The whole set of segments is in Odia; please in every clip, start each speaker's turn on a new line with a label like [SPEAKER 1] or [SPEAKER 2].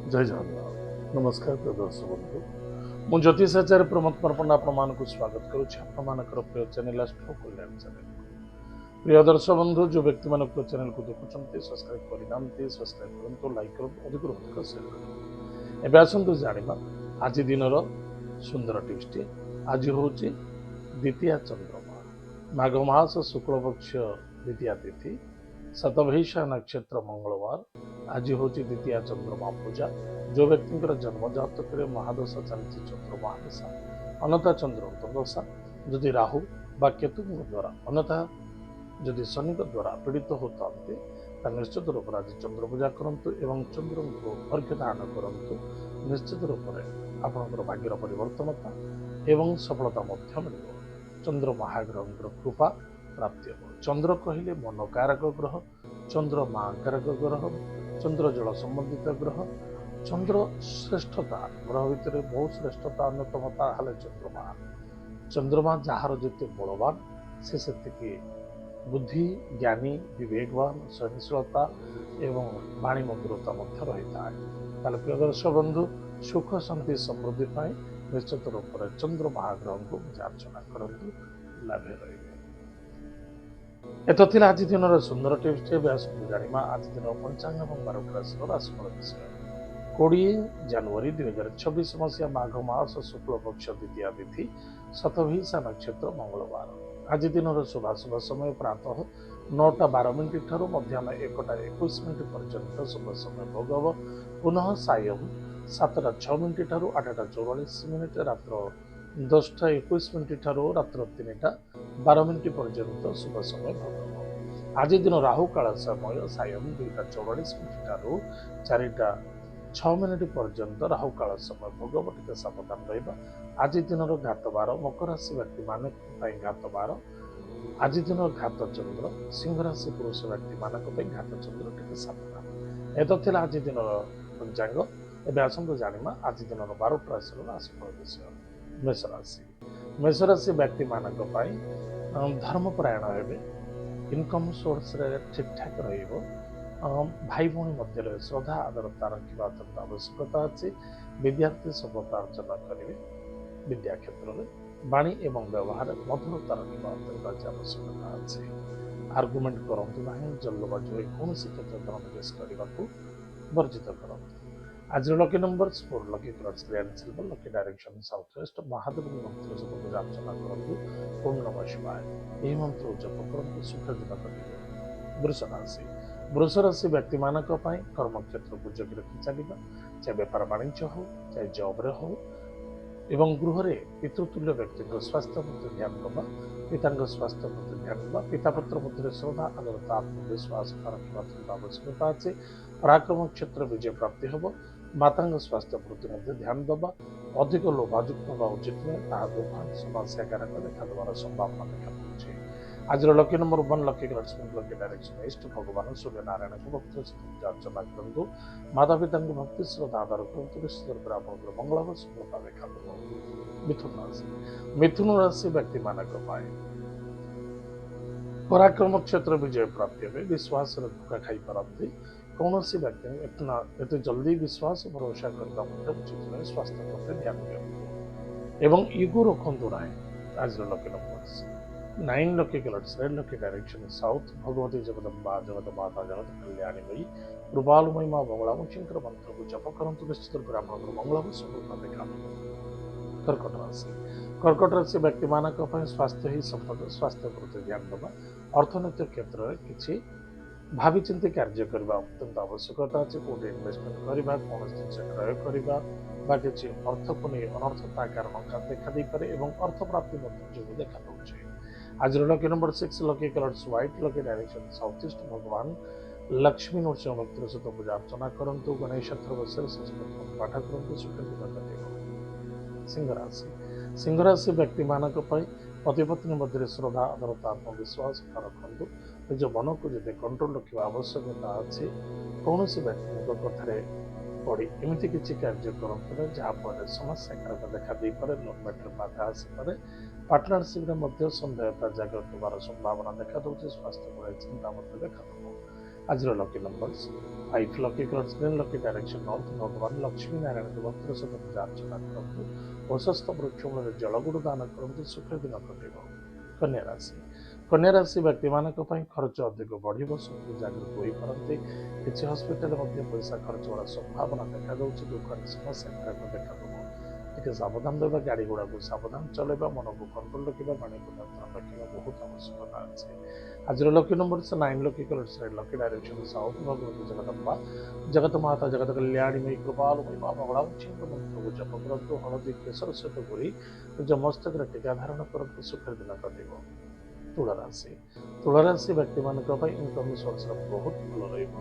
[SPEAKER 1] जय जगन्नाथ नमस्कार प्रिय दर्शक बंधु ମୁଁ ଜ୍ୟୋତିଷାଚାର୍ଯ୍ୟ ପ୍ରମୋଦ ପଣ୍ଡା ଆପଣମାନଙ୍କୁ ସ୍ୱାଗତ କରୁଛି ଆପଣମାନଙ୍କର ପ୍ରିୟ ଚ୍ୟାନେଲ ଆଷ୍ଟ୍ରୋ କଲ୍ୟାଣ ଚ୍ୟାନେଲ। ପ୍ରିୟ ଦର୍ଶକ ବନ୍ଧୁ ଯେଉଁ ବ୍ୟକ୍ତିମାନେ ପ୍ରିୟ ଚ୍ୟାନେଲକୁ ଦେଖୁଛନ୍ତି ସବସ୍କ୍ରାଇବ କରିନାହାନ୍ତି ସବସ୍କ୍ରାଇବ କରନ୍ତୁ, ଲାଇକ୍ କରନ୍ତୁ, ଅଧିକରୁ ଅଧିକ ସେୟାର କରନ୍ତୁ। ଏବେ ଆସନ୍ତୁ ଜାଣିବା ଆଜି ଦିନର ସୁନ୍ଦର ଟିପ୍ସଟି। ଆଜି ହେଉଛି ଦ୍ୱିତୀୟା ଚନ୍ଦ୍ରମା, ମାଘ ମାସ ଶୁକ୍ଳପକ୍ଷ ଦ୍ୱିତୀୟା ତିଥି, ଶତଭୈଶା ନକ୍ଷତ୍ର, ମଙ୍ଗଳବାର। ଆଜି ହେଉଛି ଦ୍ୱିତୀୟା ଚନ୍ଦ୍ରମା ପୂଜା। ଯେଉଁ ବ୍ୟକ୍ତିଙ୍କର ଜନ୍ମ ଜାତକରେ ମହାଦଶା ଚାଲିଛି, ଚନ୍ଦ୍ର ମହାଦଶା, ଅନ୍ୟଥା ଚନ୍ଦ୍ର ଅନ୍ତର୍ଦଶା, ଯଦି ରାହୁ ବା କେତୁଙ୍କ ଦ୍ୱାରା ଅନ୍ୟଥା ଯଦି ଶନିଙ୍କ ଦ୍ୱାରା ପୀଡ଼ିତ ହେଉଥାନ୍ତି ତାହେଲେ ନିଶ୍ଚିତ ରୂପରେ ଆଜି ଚନ୍ଦ୍ର ପୂଜା କରନ୍ତୁ ଏବଂ ଚନ୍ଦ୍ରଙ୍କୁ ଅର୍ଘ୍ୟ ଦାନ କରନ୍ତୁ। ନିଶ୍ଚିତ ରୂପରେ ଆପଣଙ୍କର ଭାଗ୍ୟର ପରିବର୍ତ୍ତନତା ଏବଂ ସଫଳତା ମଧ୍ୟ ମିଳିବ। ଚନ୍ଦ୍ର ମହାଗ୍ରହଙ୍କର କୃପା ପ୍ରାପ୍ତି ହେବ। ଚନ୍ଦ୍ର କହିଲେ ମନକାରକ ଗ୍ରହ, ଚନ୍ଦ୍ର ମାକାରକ ଗ୍ରହ, ଚନ୍ଦ୍ର ଜଳ ସମ୍ବନ୍ଧିତ ଗ୍ରହ। ଚନ୍ଦ୍ର ଶ୍ରେଷ୍ଠତା ଗ୍ରହ ଭିତରେ ବହୁ ଶ୍ରେଷ୍ଠତା ଅନ୍ୟତମ, ତାହେଲେ ଚନ୍ଦ୍ରମା। ଚନ୍ଦ୍ରମା ଯାହାର ଯେତେ ବଳବାନ ସେ ସେତିକି ବୁଦ୍ଧି, ଜ୍ଞାନୀ, ବିବେକବାନ, ସହନଶୀଳତା ଏବଂ ବାଣୀ ମଧୁରତା ମଧ୍ୟ ରହିଥାଏ। ତାହେଲେ ପ୍ରିୟ ଦର୍ଶକ ବନ୍ଧୁ, ସୁଖ ଶାନ୍ତି ସମୃଦ୍ଧି ପାଇଁ ନିଶ୍ଚିତ ରୂପରେ ଚନ୍ଦ୍ର ମହାଗ୍ରହଙ୍କୁ ପୂଜା ଅର୍ଚ୍ଚନା କରନ୍ତୁ, ଲାଭେ ରହିବେ। ଏତ ଥିଲା ଆଜି ଦିନର ସୁନ୍ଦର ଟିପ୍ସଟି। ଏବେ ଆସନ୍ତୁ ଜାଣିବା ଆଜି ଦିନର ପଞ୍ଚାଙ୍ଗ ଏବଂ ବାରଟା ରାଶିର ରାଶିଫଳ ବିଷୟ। 20 ଜାନୁଆରୀ 2026 ମସିହା, ମାଘ ମାସ ଶୁକ୍ଳପକ୍ଷ ଦ୍ୱିତୀୟା ତିଥି, ଶତଭୈଶା ନକ୍ଷତ୍ର, ମଙ୍ଗଳବାର। ଆଜି ଦିନର ଶୁଭାଶୁଭ ସମୟ ପ୍ରାତଃ 9ଟା 12 ଠାରୁ ମଧ୍ୟାହ୍ନ 1ଟା 21 ପର୍ଯ୍ୟନ୍ତ ଶୁଭ ସମୟ ଭୋଗ ହେବ। ପୁନଃ ସାୟଂ 7ଟା 6 ଠାରୁ 8ଟା 44 ରାତ୍ର 10ଟା 21 ଠାରୁ ରାତ୍ର 3ଟା 12 ପର୍ଯ୍ୟନ୍ତ ଶୁଭ ସମୟ ଭୋଗ ହେବ। ଆଜି ଦିନ ରାହୁ କାଳ ସମୟ ସାୟଂ 2ଟା 44 ଠାରୁ 4ଟା 6 ପର୍ଯ୍ୟନ୍ତ ରାହୁ କାଳ ସମୟ ଭୋଗ ହେବ, ଟିକେ ସାବଧାନ ରହିବା। ଆଜି ଦିନର ଘାତ ବାର, ମକର ରାଶି ବ୍ୟକ୍ତିମାନଙ୍କ ପାଇଁ ଘାତ ବାର। ଆଜି ଦିନର ଘାତ ଚନ୍ଦ୍ର, ସିଂହ ରାଶି ପୁରୁଷ ବ୍ୟକ୍ତିମାନଙ୍କ ପାଇଁ ଘାତ ଚନ୍ଦ୍ର, ଟିକେ ସାବଧାନ। ଏତ ଥିଲା ଆଜି ଦିନର ପଞ୍ଚାଙ୍ଗ। ଏବେ ଆସନ୍ତୁ ଜାଣିବା ଆଜି ଦିନର 12ଟା ରାଶିର ରାଶିଫଳ ବିଷୟ। ମେଷ ରାଶି। ମେଷ ରାଶି ବ୍ୟକ୍ତିମାନଙ୍କ ପାଇଁ ଧର୍ମପରାୟଣ ହେବେ, ଇନକମ୍ ସୋର୍ସରେ ଠିକଠାକ୍ ରହିବ। ଭାଇ ଭଉଣୀ ମଧ୍ୟରେ ଶ୍ରଦ୍ଧା ଆଦରତା ରଖିବା ଅତ୍ୟନ୍ତ ଆବଶ୍ୟକତା ଅଛି। ବିଦ୍ୟାର୍ଥୀ ସଫଳତା ଅର୍ଜନ କରିବେ। ବିଦ୍ୟା କ୍ଷେତ୍ରରେ ବାଣୀ ଏବଂ ବ୍ୟବହାର ମଧୁରତା ରଖିବା ଅତ୍ୟନ୍ତ ଆବଶ୍ୟକତା ଅଛି। ଆର୍ଗୁମେଣ୍ଟ କରନ୍ତୁ ନାହିଁ, ଜଲ୍ଦବାଜି ହୋଇ କୌଣସି କ୍ଷେତ୍ରରେ ନିବେଶ କରିବାକୁ ବର୍ଜିତ କରନ୍ତୁ। ଆଜିର lucky number 4, lucky colours green silver, lucky direction south west. ମହାଦେବଙ୍କ ମନ୍ତ୍ର ଜପ ପୂଜା ଅର୍ଚ୍ଚନା କରନ୍ତୁ, ଓମ୍ ନମଃ ଶିବାୟ ଏହି ମନ୍ତ୍ର ଜପ କରନ୍ତୁ, ସୁଖ ଦିନ କଟିବ। ବୃଷ ରାଶି। ବୃଷ ରାଶି ବ୍ୟକ୍ତିମାନଙ୍କ ପାଇଁ କର୍ମକ୍ଷେତ୍ରକୁ ଜଗି ରଖି ଚାଲିବା, ଚାहे ବେପାର ବାଣିଜ୍ୟ ହଉ, ଚାहे ଜବରେ ହଉ ଏବଂ ଗୃହରେ ପିତୃତୁଲ୍ୟ ବ୍ୟକ୍ତିଙ୍କ ସ୍ୱାସ୍ଥ୍ୟ ପ୍ରତି ଧ୍ୟାନ ଦେବା, ପିତାଙ୍କ ସ୍ୱାସ୍ଥ୍ୟ ପ୍ରତି ଧ୍ୟାନ ଦେବା, ପିତାପୁତ୍ର ମଧ୍ୟରେ ଶ୍ରଦ୍ଧା ଆଦରତା ଆତ୍ମବିଶ୍ୱାସ ରଖିବା ଅତ୍ୟନ୍ତ ଆବଶ୍ୟକତା ଅଛି। ପରାକ୍ରମ କ୍ଷେତ୍ର ବିଜୟ ପ୍ରାପ୍ତି ହେବ। ମାତାଙ୍କ ସ୍ୱାସ୍ଥ୍ୟ ପ୍ରତି ମଧ୍ୟ ଧ୍ୟାନ ଦେବା। ଅଧିକ ଲୋଭାଯୁକ୍ତ ହେବା ଉଚିତ ନୁହେଁ, ତାହା ଦୁର୍ଭାଗ୍ୟ ସମସ୍ୟା କାରକ ଦେଖାଦେବାର ସମ୍ଭାବନା ଦେଖାଦେଉଛି। ଆଜିର lucky number 1, lucky colours pink, lucky direction east. ଭଗବାନ ସୂର୍ଯ୍ୟନାରାୟଣଙ୍କୁ ଭକ୍ତିର ସହିତ ପୂଜା ଅର୍ଚ୍ଚନା କରନ୍ତୁ, ମାତା ପିତାଙ୍କୁ ଭକ୍ତି ଶ୍ରଦ୍ଧା ଆଦର କରନ୍ତୁ, ନିଶ୍ଚିତ ରୂପରେ ଆପଣଙ୍କର ମଙ୍ଗଳ ହେବ, ସଫଳତା ଦେଖାଦେବ। ମିଥୁନ ରାଶି। ମିଥୁନ ରାଶି ବ୍ୟକ୍ତିମାନଙ୍କ ପାଇଁ ପରାକ୍ରମ କ୍ଷେତ୍ର ବିଜୟ ପ୍ରାପ୍ତି ହେବେ, ବିଶ୍ୱାସରେ ଧୋକା ଖାଇପାରନ୍ତି। କୌଣସି ବ୍ୟକ୍ତି ଏତେ ଜଲ୍ଦି ବିଶ୍ୱାସ ଭରସା କରିବା ମଧ୍ୟ ଉଚିତ ନୁହେଁ। ସ୍ୱାସ୍ଥ୍ୟ ପ୍ରତି ଧ୍ୟାନ ଦିଅନ୍ତୁ ଏବଂ ଇଗୋ ରଖନ୍ତୁ ନାହିଁ। ଆଜିର lucky number 9, lucky colours red, lucky direction south. Bhagavati Jagadamba ଜଗତ ମାତା ଜଗତ କଲ୍ୟାଣୀମୟୀ କୃପାଳୁମୟୀ ମା ବଙ୍ଗଳାମୁଖୀଙ୍କର ମନ୍ତ୍ରକୁ ଜପ କରନ୍ତୁ, ନିଶ୍ଚିତ ରୂପରେ ଆପଣଙ୍କର ମଙ୍ଗଳ ହେବ, ସଫଳତା ଦେଖାଦେବ। କର୍କଟ ରାଶି। କର୍କଟ ରାଶି ବ୍ୟକ୍ତିମାନଙ୍କ ପାଇଁ ସ୍ୱାସ୍ଥ୍ୟ ହିଁ ସମ୍ପଦ, ସ୍ୱାସ୍ଥ୍ୟ ପ୍ରତି ଧ୍ୟାନ ଦେବା। ଅର୍ଥନୈତିକ କ୍ଷେତ୍ରରେ କିଛି ଭାବିଚିନ୍ତି କାର୍ଯ୍ୟ କରିବା ଅତ୍ୟନ୍ତ ଆବଶ୍ୟକତା ଅଛି। କୋଉଠି ଇନଭେଷ୍ଟମେଣ୍ଟ କରିବା, କୌଣସି ଜିନିଷ କ୍ରୟ କରିବା ବା କିଛି ଅର୍ଥକୁ ନେଇ ଅନର୍ଥତା କାରଣ ଦେଖା ଦେଇପାରେ ଏବଂ ଅର୍ଥ ପ୍ରାପ୍ତି ମଧ୍ୟ ଯୋଗ ଦେଖାଦେଉଛି। ଆଜିର lucky number 6, lucky colours white, lucky direction south east. ଭଗବାନ ଲକ୍ଷ୍ମୀ ନୃସିଂହ ଭକ୍ତିର ସହିତ ପୂଜା ଅର୍ଚ୍ଚନା କରନ୍ତୁ, ଗଣେଶ ଚତୁର୍ଥୀରେ ସଂସ୍କୃତ ପାଠ କରନ୍ତୁ, ସୁଖ ଦିନ କଟିବ। ସିଂହ ରାଶି। ସିଂହ ରାଶି ବ୍ୟକ୍ତିମାନଙ୍କ ପାଇଁ ପତି ପତ୍ନୀ ମଧ୍ୟରେ ଶ୍ରଦ୍ଧା ଆଦରତା ଆତ୍ମବିଶ୍ୱାସ ରଖନ୍ତୁ। ନିଜ ମନକୁ ଯେତେ କଣ୍ଟ୍ରୋଲ ରଖିବା ଆବଶ୍ୟକତା ଅଛି। କୌଣସି ବ୍ୟକ୍ତିଙ୍କ କଥାରେ ପଡ଼ି ଏମିତି କିଛି କାର୍ଯ୍ୟ କରନ୍ତୁ ନାହିଁ ଯାହାଫଳରେ ସମସ୍ୟା କାରକ ଦେଖା ଦେଇପାରେ, ଲଭ୍ ମ୍ୟାଟର ବାଧା ଆସିପାରେ। ପାର୍ଟନରସିପ୍ରେ ମଧ୍ୟ ସନ୍ଦେହତା ଜାଗ୍ରତ ହେବାର ସମ୍ଭାବନା ଦେଖାଦେଉଛି। ସ୍ୱାସ୍ଥ୍ୟ ପ୍ରତି ଚିନ୍ତା ମଧ୍ୟ ଦେଖାଦେବ। ଆଜିର lucky numbers 5 lucky colours green lucky direction north ଭଗବାନ ଲକ୍ଷ୍ମୀ ନାରାୟଣଙ୍କ ଭକ୍ତିର ସହିତ ପୂଜା ଅର୍ଚ୍ଚନା କରନ୍ତୁ ପ୍ରଶସ୍ତ ବୃକ୍ଷ ମୂଳରେ ଜଳଗୁରୁ ଦାନ କରନ୍ତୁ ସୁଖ ଦିନ କଟିବ। କନ୍ୟା ରାଶି କନ୍ୟା ରାଶି ବ୍ୟକ୍ତିମାନଙ୍କ ପାଇଁ ଖର୍ଚ୍ଚ ଅଧିକ ବଢ଼ିବ ଶତ୍ରୁ ଜାଗୃତ ହୋଇପାରନ୍ତି କିଛି ହସ୍ପିଟାଲରେ ମଧ୍ୟ ପଇସା ଖର୍ଚ୍ଚ ହେବାର ସମ୍ଭାବନା ଦେଖାଯାଉଛି ଦୋକାନ ସମସ୍ୟା ଦେଖାଦେବ ଟିକେ ସାବଧାନ ରହିବା ଗାଡ଼ି ଘୋଡ଼ାକୁ ସାବଧାନ ଚଲାଇବା ମନକୁ କଣ୍ଟ୍ରୋଲ ରଖିବା ପାଣିକୁ ନିୟନ୍ତ୍ରଣ ରଖିବା ବହୁତ ଆବଶ୍ୟକତା ଅଛି। ଆଜିର lucky number 9 lucky colours red lucky direction south Bhagavati Jagadamba ଜଗତ ମାତା ଜଗତ କଲ୍ୟାଣୀମୟୀ କୃପାଳମୟୀ ମା ମଙ୍ଗଳାମୁଖୀଙ୍କ ମନ୍ତ୍ରକୁ ଜପ କରନ୍ତୁ ହଳଦୀ କେଶର ସହିତ ଘୋରି ନିଜ ମସ୍ତକରେ ଟୀକା ଧାରଣ କରନ୍ତୁ ସୁଖର ଦିନ କଟିବ। ତୁଳାରାଶି ବ୍ୟକ୍ତିମାନଙ୍କ ପାଇଁ ଇନକମ୍ ସୋର୍ସର ବହୁତ ଭଲ ରହିବ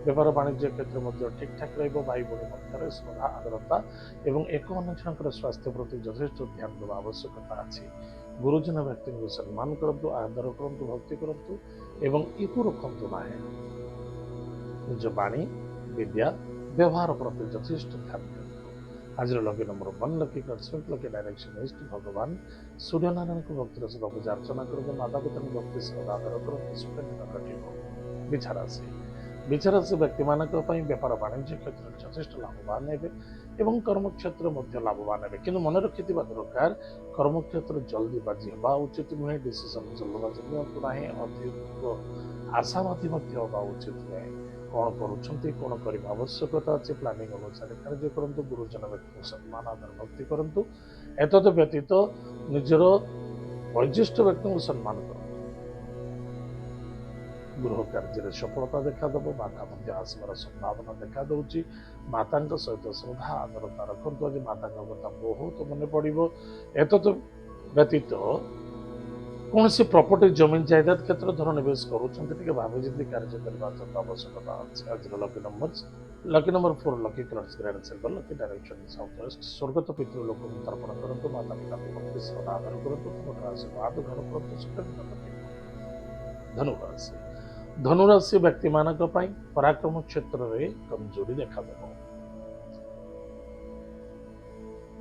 [SPEAKER 1] ବେପାର ବାଣିଜ୍ୟ କ୍ଷେତ୍ର ମଧ୍ୟ ଠିକଠାକ ରହିବ ଭାଇ ଭଉଣୀ ମଧ୍ୟରେ ଶ୍ରଦ୍ଧା ଆଦରତା ଏବଂ ଏକ ଅନ୍ୟଜଣଙ୍କର ସ୍ୱାସ୍ଥ୍ୟ ପ୍ରତି ଯଥେଷ୍ଟ ଧ୍ୟାନ ଦେବା ଆବଶ୍ୟକତା ଅଛି। ଗୁରୁଜନ ବ୍ୟକ୍ତିଙ୍କୁ ସମ୍ମାନ କରନ୍ତୁ ଆଦର କରନ୍ତୁ ଭକ୍ତି କରନ୍ତୁ ଏବଂ ଇକୁ ରଖନ୍ତୁ ନାହିଁ ନିଜ ବାଣୀ ବିଦ୍ୟା ବ୍ୟବହାର ପ୍ରତି ଯଥେଷ୍ଟ ଧ୍ୟାନ ଦିଅନ୍ତୁ। ଆଜିର lucky number 1 lucky colours lucky direction east ଭଗବାନ ସୂର୍ଯ୍ୟନାରାୟଣଙ୍କ ଭକ୍ତିର ସହିତ ପୂଜା ଅର୍ଚ୍ଚନା କରନ୍ତୁ ମାତା ପିତାଙ୍କ ଭକ୍ତି ଶ୍ରଦ୍ଧା ଆଦର କରନ୍ତୁ ସୁଖ ଦିନ କଟିବ। ବିଚାରାଶି ବ୍ୟକ୍ତିମାନଙ୍କ ପାଇଁ ବେପାର ବାଣିଜ୍ୟ କ୍ଷେତ୍ରରେ ଯଥେଷ୍ଟ ଲାଭବାନ ହେବେ ଏବଂ କର୍ମକ୍ଷେତ୍ର ମଧ୍ୟ ଲାଭବାନ ହେବେ କିନ୍ତୁ ମନେ ରଖିଥିବା ଦରକାର କର୍ମକ୍ଷେତ୍ର ଜଲ୍ଦିବାଜି ହେବା ଉଚିତ ନୁହେଁ ଡିସିସନ ଜଲ୍ଦବାଜି ନିଅନ୍ତୁ ନାହିଁ ଅଧିକ ଆଶାବାଦୀ ମଧ୍ୟ ହେବା ଉଚିତ ନୁହେଁ କ'ଣ କରୁଛନ୍ତି କ'ଣ କରିବା ଆବଶ୍ୟକତା ଅଛି ପ୍ଲାନିଂ ଅନୁସାରେ କାର୍ଯ୍ୟ କରନ୍ତୁ ଗୁରୁଜନ ବ୍ୟକ୍ତିଙ୍କୁ ସମ୍ମାନ ଆଦର ଭକ୍ତି କରନ୍ତୁ ଏତଦ୍ ବ୍ୟତୀତ ନିଜର ବୟୋଜ୍ୟେଷ୍ଠ ବ୍ୟକ୍ତିଙ୍କୁ ସମ୍ମାନ କରନ୍ତୁ ଗୃହ କାର୍ଯ୍ୟରେ ସଫଳତା ଦେଖାଦେବ ବାଧା ମଧ୍ୟ ଆସିବାର ସମ୍ଭାବନା ଦେଖାଦେଉଛି ମାତାଙ୍କ ସହିତ ଶ୍ରଦ୍ଧା ଆଦରତା ରଖନ୍ତୁ ଆଜି ମାତାଙ୍କ କଥା ବହୁତ ମନେ ପଡ଼ିବ ଏତଦ୍ ବ୍ୟତୀତ କୌଣସି ପ୍ରପର୍ଟି ଜମି ଜାଇଦାଦ କ୍ଷେତ୍ର ଧର ନିବେଶ କରୁଛନ୍ତି ଟିକେ ଭାବିଚିନ୍ତି କାର୍ଯ୍ୟ କରିବା ଅତ୍ୟନ୍ତ ଆବଶ୍ୟକତା ଅଛି। ଆଜିର lucky number 4 lucky colours grey silver lucky direction south west ସ୍ୱର୍ଗତ ପିତୃ ଲୋକଙ୍କୁ ତର୍ପଣ କରନ୍ତୁ ମାତା ପିତାଙ୍କୁ ଭକ୍ତି ଶ୍ରଦ୍ଧା ଆଦର କରନ୍ତୁ ତୁମର ଆଶୀର୍ବାଦ ଗ୍ରହଣ କରନ୍ତୁ ସୁଖ ଦିନ କଟିବ। ଧନୁରାଶି ବ୍ୟକ୍ତିମାନଙ୍କ ପାଇଁ ପରାକ୍ରମ କ୍ଷେତ୍ରରେ କମଜୋରି ଦେଖାଦେବ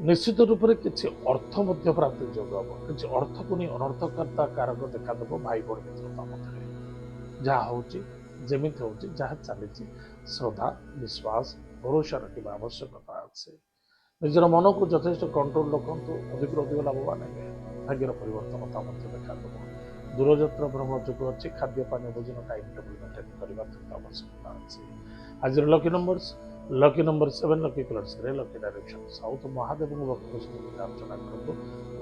[SPEAKER 1] ନିଶ୍ଚିତ ରୂପରେ କିଛି ଅର୍ଥ ମଧ୍ୟ ପ୍ରାପ୍ତି ଯୋଗ ହେବ କିଛି ଅର୍ଥକୁ ନେଇ ଅନର୍ଥକର୍ତ୍ତା କାରକ ଦେଖାଦେବ ଭାଇ ଭଉଣୀ ମିତ୍ରତା ମଧ୍ୟରେ ଯାହା ହେଉଛି ଯେମିତି ହେଉଛି ଯାହା ଚାଲିଛି ଶ୍ରଦ୍ଧା ବିଶ୍ୱାସ ଭରସା ରଖିବା ଆବଶ୍ୟକତା ଅଛି। ନିଜର ମନକୁ ଯଥେଷ୍ଟ କଣ୍ଟ୍ରୋଲ ରଖନ୍ତୁ ଅଧିକରୁ ଅଧିକ ଲାଭବାନ ହେବେ ଭାଗ୍ୟର ପରିବର୍ତ୍ତନତା ମଧ୍ୟ ଦେଖାଦେବ ଦୂରଯାତ୍ରା ଭ୍ରମଣ ଯୋଗ ଅଛି ଖାଦ୍ୟ ପାନୀୟ ଭୋଜନ ଟାଇମ୍ ଟେବୁଲ ମେଣ୍ଟେନ୍ କରିବା ଆବଶ୍ୟକତା ଅଛି। ଆଜିର lucky number 7 lucky colours grey lucky direction south ମହାଦେବଙ୍କ ଭକ୍ତିର ସହିତ ପୂଜା ଅର୍ଚ୍ଚନା କରନ୍ତୁ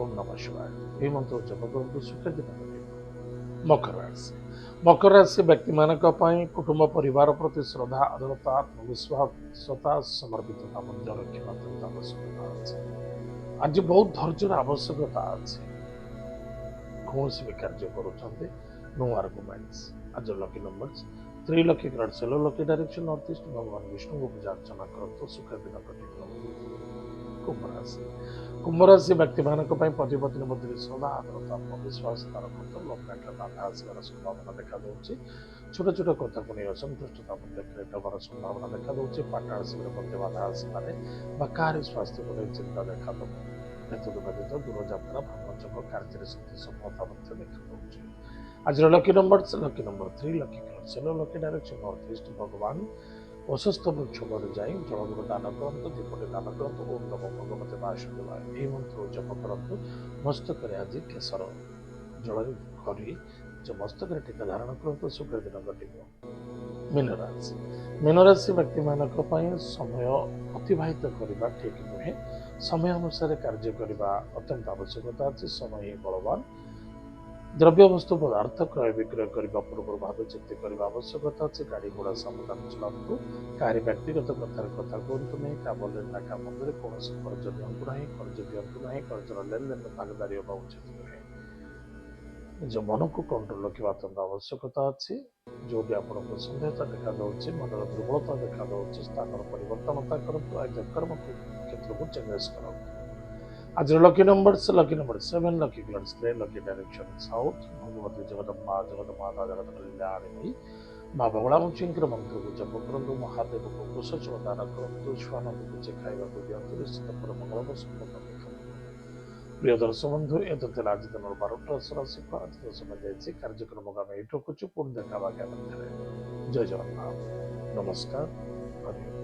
[SPEAKER 1] ଓମ୍ ନମଃ ଶିବାୟ ଏହି ମନ୍ତ୍ର ଜପ କରନ୍ତୁ ସୁଖ ଦିନ କଟିବ। ମକର ରାଶି ବ୍ୟକ୍ତିମାନଙ୍କ ପାଇଁ କୁଟୁମ୍ବ ପରିବାର ପ୍ରତି ଶ୍ରଦ୍ଧା ଆଦରତା ଆତ୍ମବିଶ୍ୱାସତା ସମର୍ପିତତା ମଧ୍ୟ ରଖିବା ଅତ୍ୟନ୍ତ ଆବଶ୍ୟକତା ଅଛି। ଆଜି ବହୁତ ଧୈର୍ଯ୍ୟର ଆବଶ୍ୟକତା ଅଛି କୌଣସି ବି କାର୍ଯ୍ୟ କରୁଛନ୍ତି ନୋ ଆର୍ଗୁମେଣ୍ଟସ୍। ଆଜିର lucky number 3 lucky colours yellow lucky direction north east ଭଗବାନ ବିଷ୍ଣୁଙ୍କୁ ପୂଜା ଅର୍ଚ୍ଚନା କରନ୍ତୁ ସୁଖ ଦିନ କଟିବ। କୁମ୍ଭରାଶି ବ୍ୟକ୍ତିମାନଙ୍କ ପାଇଁ ପତି ପତ୍ନୀ ମଧ୍ୟରେ ଶ୍ରଦ୍ଧା ଆଦରତା ଆତ୍ମବିଶ୍ୱାସ ରଖନ୍ତୁ ଲଭ୍ ମ୍ୟାଟର ବାଧା ଆସିବାର ସମ୍ଭାବନା ଦେଖାଦେଉଛି ଛୋଟ ଛୋଟ କଥାକୁ ନେଇ ଅସନ୍ତୁଷ୍ଟତା ମଧ୍ୟ କ୍ରିଏଟ୍ ହେବାର ସମ୍ଭାବନା ଦେଖାଦେଉଛି ପାର୍ଟନରସିପ୍ରେ ମଧ୍ୟ ବାଧା ଆସିପାରେ ବା କାହାରି ସ୍ୱାସ୍ଥ୍ୟକୁ ନେଇ ଚିନ୍ତା ଦେଖାଦେବ ଏତଦ୍ ବ୍ୟତୀତ ଦୂରଯାତ୍ରା ଭ୍ରମଣ ଯୋଗ କାର୍ଯ୍ୟରେ ସିଦ୍ଧି ସଫଳତା ମଧ୍ୟ ଦେଖାଦେଉଛି। ଆଜିର lucky number 3 lucky colours yellow lucky direction north east ଭଗବାନ ଅସୁସ୍ଥ ବୃକ୍ଷ ମୂଳରେ ଯାଇ ଜଳଗୁରୁ ଦାନ କରନ୍ତୁ ଦୀପଟି ଦାନ କରନ୍ତୁ ଓମ୍ ନମୋ ଭଗବତେ ବାସୁଦେବାୟ ଏହି ମନ୍ତ୍ର ଜପ କରନ୍ତୁ ମସ୍ତକରେ ଆଜି କେଶର ଜଳରେ କରି ନିଜ ମସ୍ତକରେ ଟୀକା ଧାରଣ କରନ୍ତୁ ସୁଖ ଦିନ କଟିବ। ମୀନରାଶି ବ୍ୟକ୍ତିମାନଙ୍କ ପାଇଁ ସମୟ ଅତିବାହିତ କରିବା ଠିକ୍ ନୁହେଁ ସମୟ ଅନୁସାରେ କାର୍ଯ୍ୟ କରିବା ଅତ୍ୟନ୍ତ ଆବଶ୍ୟକତା ଅଛି ସମୟ ହିଁ ବଳବାନ ଦ୍ରବ୍ୟବସ୍ତୁ ପଦାର୍ଥ କ୍ରୟ ବିକ୍ରୟ କରିବା ପୂର୍ବରୁ ଭାବେ ଚିନ୍ତା କରିବା ଆବଶ୍ୟକତା ଅଛି ଗାଡ଼ି ଘୋଡ଼ା ସାବଧାନ ଚଲାନ୍ତୁ କାହାରି ବ୍ୟକ୍ତିଗତ କଥାରେ କଥା କୁହନ୍ତୁ ନାହିଁ କାମରେ ନା କାମରେ କୌଣସି କର୍ଜ ଦିଅନ୍ତୁ ନାହିଁ କର୍ଜର ଲେନଦେନରେ ଭାଗିଦାରୀ ହେବା ଉଚିତ ନୁହେଁ ନିଜ ମନକୁ କଣ୍ଟ୍ରୋଲ ରଖିବା ଅତ୍ୟନ୍ତ ଆବଶ୍ୟକତା ଅଛି ଯେଉଁଠି ଆପଣଙ୍କୁ ସନ୍ଦେହତା ଦେଖାଯାଉଛି ମନର ଦୁର୍ବଳତା ଦେଖାଯାଉଛି ସ୍ଥାନର ପରିବର୍ତ୍ତନତା କରନ୍ତୁ ଆଜି କର୍ମକୁ କ୍ଷେତ୍ରକୁ ଚେଞ୍ଜେସ୍ କରନ୍ତୁ। ଆଜିର lucky number 7 lucky colours grey lucky direction south Bhagavati Jagadamba ଜଗତ ମାତା ଜଗତ କଲ୍ୟାଣୀମୟୀ ମା ମଙ୍ଗଳାମୁଖୀଙ୍କର ମନ୍ତ୍ରକୁ ଜପ କରନ୍ତୁ ମହାଦେବଙ୍କୁ କୁଶଳ ଦାନ କରନ୍ତୁ ଛୁଆମାନଙ୍କୁ କିଛି ଖାଇବାକୁ ଦିଅନ୍ତୁ ନିଶ୍ଚିତ ପରେ ମଙ୍ଗଳ ଦେଖନ୍ତୁ। ପ୍ରିୟ ଦର୍ଶକ ବନ୍ଧୁ ଏତ ଥିଲା ଆଜି ଦିନର 12ଟା ରାଶି ଆଜିର ସମୟ ଯାଇଛି କାର୍ଯ୍ୟକ୍ରମକୁ ଆମେ ଏଇଠି ରଖୁଛୁ ପୁଣି ଦେଖା ହେବା ମଧ୍ୟରେ। ଜୟ ଜଗନ୍ନାଥ। ନମସ୍କାର। ହରି ଓମ୍।